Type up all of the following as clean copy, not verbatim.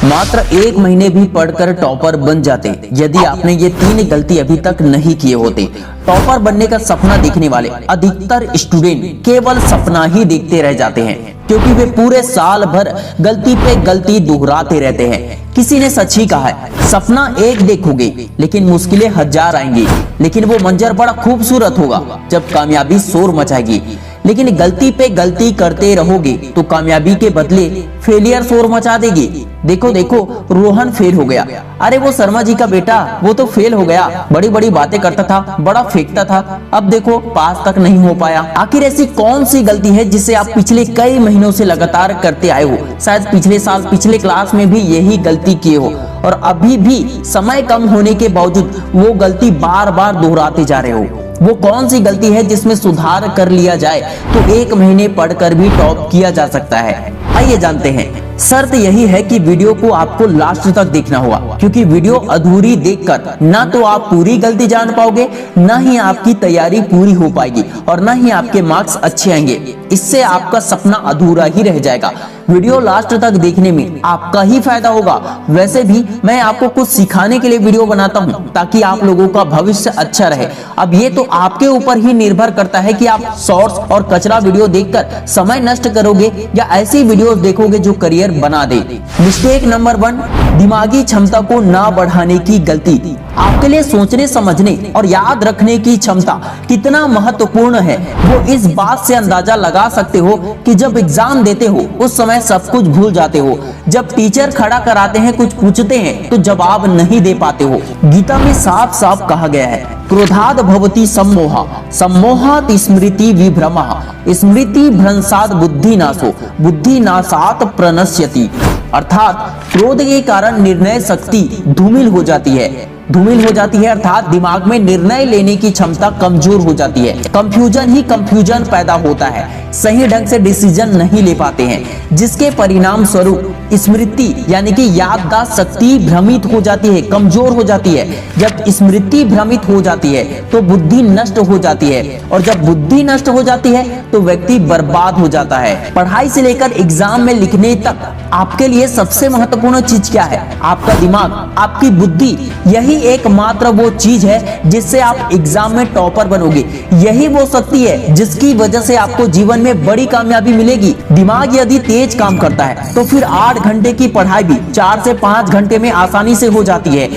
मात्र 1 महीने भी पढ़कर टॉपर बन जाते यदि आपने ये 3 गलती अभी तक नहीं किए होते। टॉपर बनने का सपना देखने वाले अधिकतर स्टूडेंट केवल सपना ही देखते रह जाते हैं, क्योंकि वे पूरे साल भर गलती पे गलती दोहराते रहते हैं। किसी ने सच ही कहा है, सपना एक देखोगे लेकिन मुश्किलें 1000 आएंगी, लेकिन वो मंजर बड़ा खूबसूरत होगा जब कामयाबी शोर मचाएगी। लेकिन गलती पे गलती करते रहोगे तो कामयाबी के बदले फेलियर शोर मचा देगी। देखो देखो, रोहन फेल हो गया। अरे वो शर्मा जी का बेटा, वो तो फेल हो गया। बड़ी बड़ी बातें करता था, बड़ा फेंकता था, अब देखो पास तक नहीं हो पाया। आखिर ऐसी कौन सी गलती है जिसे आप पिछले कई महीनों से लगातार करते आए हो? शायद पिछले साल पिछले क्लास में भी यही गलती किए हो और अभी भी समय कम होने के बावजूद वो गलती बार बार दोहराते जा रहे हो। वो कौन सी गलती है जिसमें सुधार कर लिया जाए तो 1 महीने पढ़कर भी टॉप किया जा सकता है? आइए जानते हैं। शर्त यही है कि वीडियो को आपको लास्ट तक देखना होगा, क्योंकि वीडियो अधूरी देखकर ना तो आप पूरी गलती जान पाओगे, ना ही आपकी तैयारी पूरी हो पाएगी और ना ही आपके मार्क्स अच्छे आएंगे। इससे आपका सपना अधूरा ही रह जाएगा। वीडियो लास्ट तक देखने में आपका ही फायदा होगा। वैसे भी मैं आपको कुछ सिखाने के लिए वीडियो बनाता हूं ताकि आप लोगों का भविष्य अच्छा रहे। अब ये तो आपके ऊपर ही निर्भर करता है कि आप शॉर्ट्स और कचरा वीडियो देखकर समय नष्ट करोगे या ऐसी वीडियोस देखोगे जो करियर बना दे। मिस्टेक नंबर 1, दिमागी क्षमता को ना बढ़ाने की गलती। आपके लिए सोचने समझने और याद रखने की क्षमता कितना महत्वपूर्ण है वो इस बात से अंदाजा लगा सकते हो कि जब एग्जाम देते हो उस समय सब कुछ भूल जाते हो। जब टीचर खड़ा कराते हैं, कुछ पूछते हैं तो जवाब नहीं दे पाते हो। गीता में साफ साफ कहा गया है, क्रोधाद भवति सम्मोहा, सम्मोहात् स्मृति विभ्रमः, स्मृति भ्रंशात् बुद्धिनाशो, बुद्धिनाशात् प्रणश्यति। अर्थात क्रोध के कारण निर्णय शक्ति धूमिल हो जाती है। धूमिल हो जाती है अर्थात दिमाग में निर्णय लेने की क्षमता कमजोर हो जाती है। कंफ्यूजन ही कंफ्यूजन पैदा होता है, सही ढंग से डिसीजन नहीं ले पाते हैं, जिसके परिणाम स्वरूप स्मृति यानी कि याददाश्त शक्ति भ्रमित हो जाती है, कमजोर हो जाती है। जब स्मृति भ्रमित हो जाती है तो बुद्धि नष्ट हो जाती है और जब बुद्धि नष्ट हो जाती है तो व्यक्ति बर्बाद हो जाता है। पढ़ाई से लेकर एग्जाम में लिखने तक आपके लिए सबसे महत्वपूर्ण चीज क्या है? आपका दिमाग, आपकी बुद्धि। यही एकमात्र वो चीज है जिससे आप एग्जाम में टॉपर बनोगे। यही वो शक्ति है जिसकी वजह से आपको जीवन में बड़ी कामयाबी मिलेगी। दिमाग यदि तेज काम करता है तो फिर 8 घंटे की पढ़ाई भी 4 से 5 घंटे में आसानी से हो जाती है।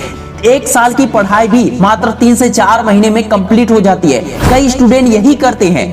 1 साल की पढ़ाई भी मात्र 3 से 4 महीने में कंप्लीट हो जाती है। कई स्टूडेंट यही करते हैं,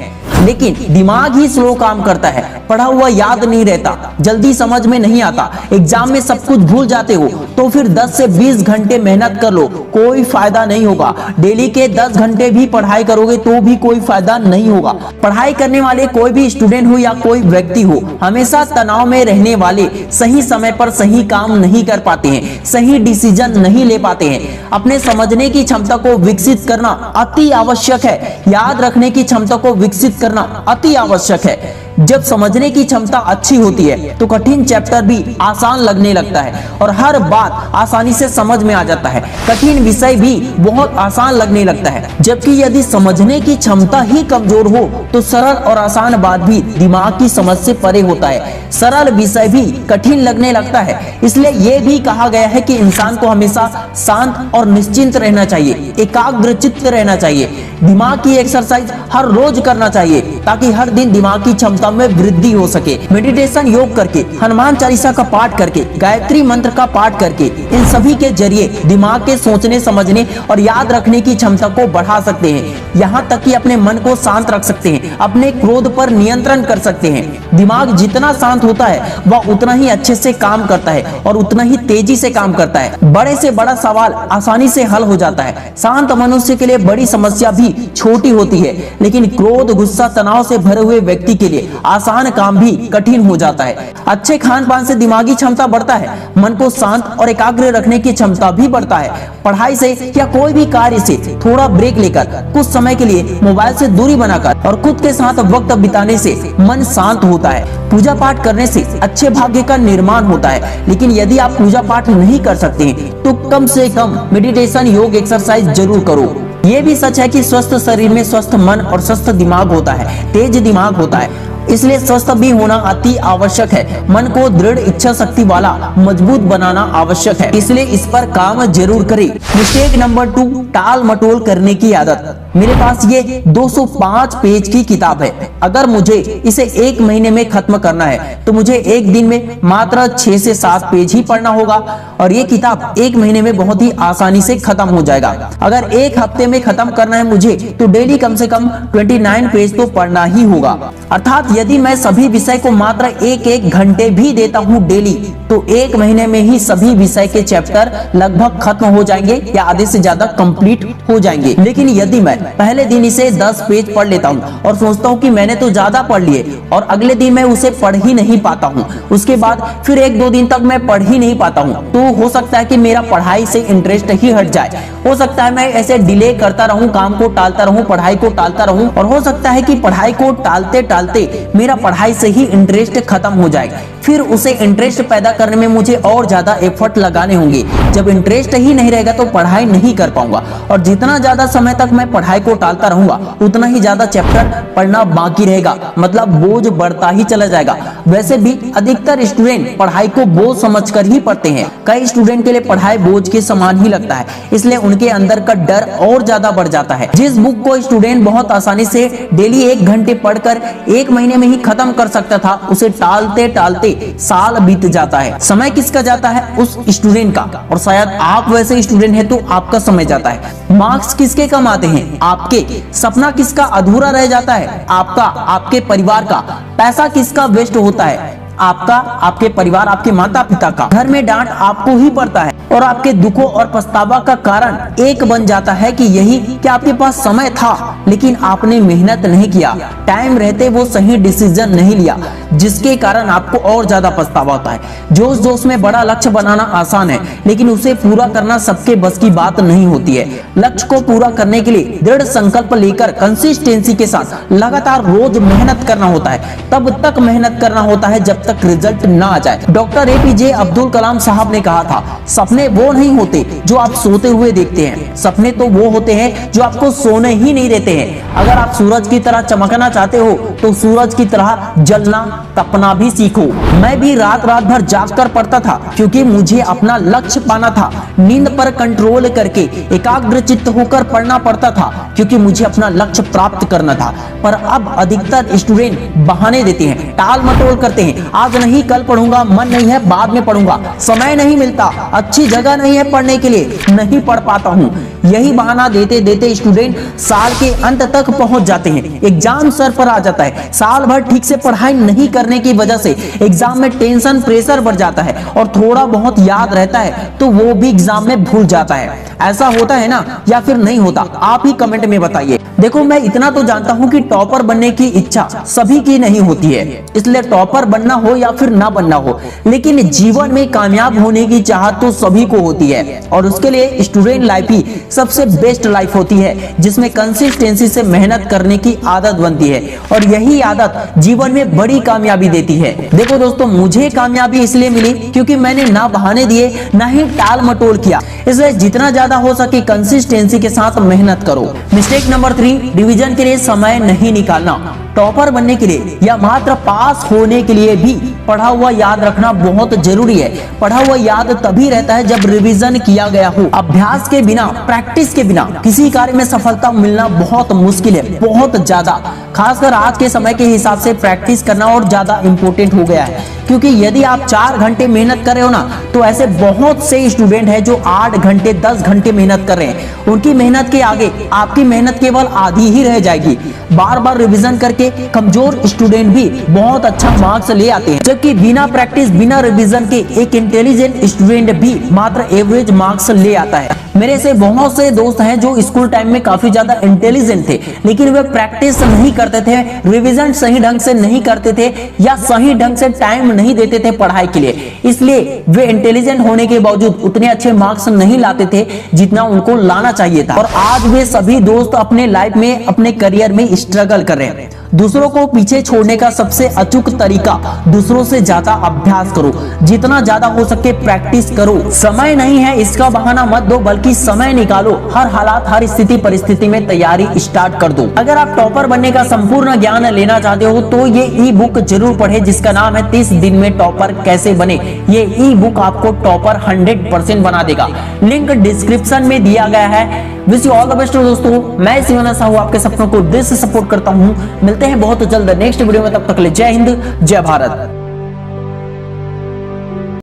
लेकिन दिमाग ही स्लो काम करता है। पढ़ा हुआ याद नहीं रहता, जल्दी समझ में नहीं आता, एग्जाम में सब कुछ भूल जाते हो। तो फिर 10 से 20 घंटे मेहनत कर लो, कोई फायदा नहीं होगा। डेली के 10 घंटे भी पढ़ाई करोगे तो भी कोई फायदा नहीं होगा। पढ़ाई करने वाले कोई भी स्टूडेंट हो या कोई व्यक्ति हो, हमेशा तनाव में रहने वाले सही समय पर सही काम नहीं कर पाते हैं, सही डिसीजन नहीं ले पाते हैं। अपने समझने की क्षमता को विकसित करना अति आवश्यक है। याद रखने की क्षमता को विकसित करना अति आवश्यक है। जब समझने की क्षमता अच्छी होती है तो कठिन चैप्टर भी आसान लगने लगता है और हर बात आसानी से समझ में आ जाता है। कठिन विषय भी बहुत आसान लगने लगता है। जबकि यदि समझने की क्षमता ही कमजोर हो तो सरल और आसान बात भी दिमाग की समझ से परे होता है। सरल विषय भी कठिन लगने लगता है। इसलिए यह भी कहा गया है कि इंसान को हमेशा शांत और निश्चिंत रहना चाहिए, एकाग्रचित्त रहना चाहिए। दिमाग की एक्सरसाइज हर रोज करना चाहिए ताकि हर दिन दिमाग की क्षमता में वृद्धि हो सके। मेडिटेशन, योग करके, हनुमान चालीसा का पाठ करके, गायत्री मंत्र का पाठ करके, इन सभी के जरिए दिमाग के सोचने समझने और याद रखने की क्षमता को बढ़ा सकते हैं। यहाँ तक कि अपने मन को शांत रख सकते हैं, अपने क्रोध पर नियंत्रण कर सकते हैं। दिमाग जितना शांत होता है वह उतना ही अच्छे से काम करता है और उतना ही तेजी से काम करता है। बड़े से बड़ा सवाल आसानी से हल हो जाता है। शांत मनुष्य के लिए बड़ी समस्या भी छोटी होती है, लेकिन क्रोध, गुस्सा, तनाव से भरे हुए व्यक्ति के लिए आसान काम भी कठिन हो जाता है। अच्छे खान पान से दिमागी क्षमता बढ़ता है, मन को शांत और एकाग्र रखने की क्षमता भी बढ़ता है। पढ़ाई से या कोई भी कार्य से थोड़ा ब्रेक लेकर कुछ समय के लिए मोबाइल से दूरी बनाकर और खुद के साथ वक्त बिताने से मन शांत होता है। पूजा पाठ करने से अच्छे भाग्य का निर्माण होता है। लेकिन यदि आप पूजा पाठ नहीं कर सकते हैं तो कम से कम मेडिटेशन, योग, एक्सरसाइज जरूर करो। ये भी सच है कि स्वस्थ शरीर में स्वस्थ मन और स्वस्थ दिमाग होता है, तेज दिमाग होता है। इसलिए स्वस्थ भी होना अति आवश्यक है। मन को दृढ़ इच्छा शक्ति वाला मजबूत बनाना आवश्यक है, इसलिए इस पर काम जरूर करें। मिस्टेक नंबर 2, टाल मटोल करने की आदत। मेरे पास ये 205 पेज की किताब है। अगर मुझे इसे 1 महीने में खत्म करना है तो मुझे एक दिन में मात्र 6 से 7 पेज ही पढ़ना होगा और ये किताब 1 महीने में बहुत ही आसानी से खत्म हो जाएगा। अगर 1 हफ्ते में खत्म करना है मुझे तो डेली कम से कम 29 पेज तो पढ़ना ही होगा। अर्थात यदि मैं सभी विषय को मात्र 1-1 घंटे भी देता हूँ डेली तो 1 महीने में ही सभी विषय के चैप्टर लगभग खत्म हो जाएंगे या आधे से ज्यादा कंप्लीट हो जाएंगे। लेकिन यदि मैं पहले दिन इसे 10 पेज पढ़ लेता हूँ और सोचता हूँ कि मैंने तो ज्यादा पढ़ लिए और अगले दिन मैं उसे पढ़ ही नहीं पाता हूँ, उसके बाद फिर 1-2 दिन तक मैं पढ़ ही नहीं पाता हूँ, तो हो सकता है कि मेरा पढ़ाई से इंटरेस्ट ही हट जाए। हो सकता है मैं ऐसे डिले करता रहूं, काम को टालता रहूं, पढ़ाई को टालता रहूं और हो सकता है कि पढ़ाई को टालते टालते मेरा पढ़ाई से ही इंटरेस्ट खत्म हो जाए। फिर उसे इंटरेस्ट पैदा करने में मुझे और ज्यादा एफर्ट लगाने होंगे। जब इंटरेस्ट ही नहीं रहेगा तो पढ़ाई नहीं कर पाऊंगा और जितना ज्यादा समय तक मैं पढ़ाई को टालता रहूंगा उतना ही ज्यादा चैप्टर पढ़ना बाकी रहेगा, मतलब बोझ बढ़ता ही चला जाएगा। वैसे भी अधिकतर स्टूडेंट पढ़ाई को बोझ समझकर ही पढ़ते हैं। कई स्टूडेंट के लिए पढ़ाई बोझ के समान ही लगता है, इसलिए उनके अंदर का डर और ज्यादा बढ़ जाता है। जिस बुक को स्टूडेंट बहुत आसानी से डेली 1 घंटे पढ़कर 1 महीने में ही खत्म कर सकता था, उसे टालते टालते साल बीत जाता है। समय किसका जाता है? उस स्टूडेंट का। और शायद आप वैसे स्टूडेंट हैं तो आपका समय जाता है। मार्क्स किसके कम आते हैं? आपके। सपना किसका अधूरा रह जाता है? आपका, आपके परिवार का। पैसा किसका वेस्ट होता है? आपका, आपके परिवार, आपके माता पिता का। घर में डांट आपको ही पड़ता है और आपके दुखों और पछतावा का कारण एक बन जाता है कि यही कि आपके पास समय था लेकिन आपने मेहनत नहीं किया, टाइम रहते वो सही डिसीजन नहीं लिया, जिसके कारण आपको और ज्यादा पछतावा होता है। जोश जोश में बड़ा लक्ष्य बनाना आसान है लेकिन उसे पूरा करना सबके बस की बात नहीं होती है। लक्ष्य को पूरा करने के लिए दृढ़ संकल्प लेकर कंसिस्टेंसी के साथ लगातार रोज मेहनत करना होता है। तब तक मेहनत करना होता है जब तक रिजल्ट ना आ जाए। डॉक्टर APJ अब्दुल कलाम साहब ने कहा था, सपने वो नहीं होते जो आप सोते हुए देखते हैं, सपने तो वो होते हैं जो आपको सोने ही नहीं देते हैं। अगर आप सूरज की तरह चमकना चाहते हो तो सूरज की तरह जलना तपना भी सीखो। मैं भी रात रात भर जाग कर पढ़ता था क्योंकि मुझे अपना लक्ष्य पाना था। नींद पर कंट्रोल करके एकाग्र चित्त होकर पढ़ना पड़ता था क्योंकि मुझे अपना लक्ष्य प्राप्त करना था। पर अब अधिकतर स्टूडेंट बहाने देते हैं, टाल मटोल करते हैं। आज नहीं, कल पढ़ूंगा, मन नहीं है, बाद में पढ़ूंगा, समय नहीं मिलता, अच्छी जगह नहीं है पढ़ने के लिए, नहीं पढ़ पाता हूँ। यही बहाना देते देते स्टूडेंट साल के अंत तक पहुंच जाते हैं। एग्जाम सर पर आ जाता है। साल भर ठीक से पढ़ाई नहीं करने की वजह से एग्जाम में टेंशन, प्रेशर बढ़ जाता है और थोड़ा बहुत याद रहता है तो वो भी एग्जाम में भूल जाता है। ऐसा होता है ना, या फिर नहीं होता? आप ही कमेंट में बताइए। देखो, मैं इतना तो जानता हूँ कि टॉपर बनने की इच्छा सभी की नहीं होती है, इसलिए टॉपर बनना हो या फिर ना बनना हो, लेकिन जीवन में कामयाब होने की चाहत तो सभी को होती है और उसके लिए स्टूडेंट लाइफ ही सबसे बेस्ट लाइफ होती है जिसमें कंसिस्टेंसी से मेहनत करने की आदत बनती है और यही आदत जीवन में बड़ी कामयाबी देती है। देखो दोस्तों, मुझे कामयाबी इसलिए मिली क्योंकि मैंने ना बहाने दिए ना ही टाल मटोल किया, इसलिए जितना ज्यादा हो सके कंसिस्टेंसी के साथ मेहनत करो। मिस्टेक नंबर 3, रिवीजन के लिए समय नहीं निकालना। टॉपर बनने के लिए या मात्र पास होने के लिए भी पढ़ा हुआ याद रखना बहुत जरूरी है। पढ़ा हुआ याद तभी रहता है जब रिवीजन किया गया हो। अभ्यास के बिना, प्रैक्टिस के बिना किसी कार्य में सफलता मिलना बहुत मुश्किल है, बहुत ज्यादा। खासकर आज के समय के हिसाब से प्रैक्टिस करना और ज्यादा इंपॉर्टेंट हो गया है, क्योंकि यदि आप 4 घंटे मेहनत कर रहे हो ना तो ऐसे बहुत से स्टूडेंट हैं जो 8 घंटे 10 घंटे मेहनत कर रहे हैं। उनकी मेहनत के आगे आपकी मेहनत केवल आधी ही रह जाएगी। बार बार रिवीजन करके कमजोर स्टूडेंट भी बहुत अच्छा मार्क्स ले आते हैं, जबकि बिना प्रैक्टिस, बिना रिवीजन के एक इंटेलिजेंट स्टूडेंट भी मात्र एवरेज मार्क्स ले आता है। मेरे से बहुत से दोस्त हैं जो स्कूल टाइम में काफी ज्यादा इंटेलिजेंट थे, लेकिन वे प्रैक्टिस नहीं करते थे, रिवीजन सही ढंग से नहीं करते थे या सही ढंग से टाइम नहीं देते थे पढ़ाई के लिए। इसलिए वे इंटेलिजेंट होने के बावजूद उतने अच्छे मार्क्स नहीं लाते थे जितना उनको लाना चाहिए था। और आज वे सभी दोस्त अपने लाइफ में, अपने करियर में स्ट्रगल कर रहे हैं। दूसरों को पीछे छोड़ने का सबसे अचूक तरीका दूसरों से ज्यादा अभ्यास करो, जितना ज्यादा हो सके प्रैक्टिस करो। समय नहीं है इसका बहाना मत दो, बल्कि समय निकालो। हर हालात, हर स्थिति परिस्थिति में तैयारी स्टार्ट कर दो। अगर आप टॉपर बनने का संपूर्ण ज्ञान लेना चाहते हो तो ये ई बुक जरूर पढ़े, जिसका नाम है 30 दिन में टॉपर कैसे बने। ये ई बुक आपको टॉपर 100% बना देगा। लिंक डिस्क्रिप्शन में दिया गया है। Wish you all the best दोस्तों। मैं शिवाना साहू आपके सपनों को दिल से सपोर्ट करता हूं। मिलते हैं बहुत जल्द नेक्स्ट वीडियो में, तब तक के लिए जय हिंद, जय भारत।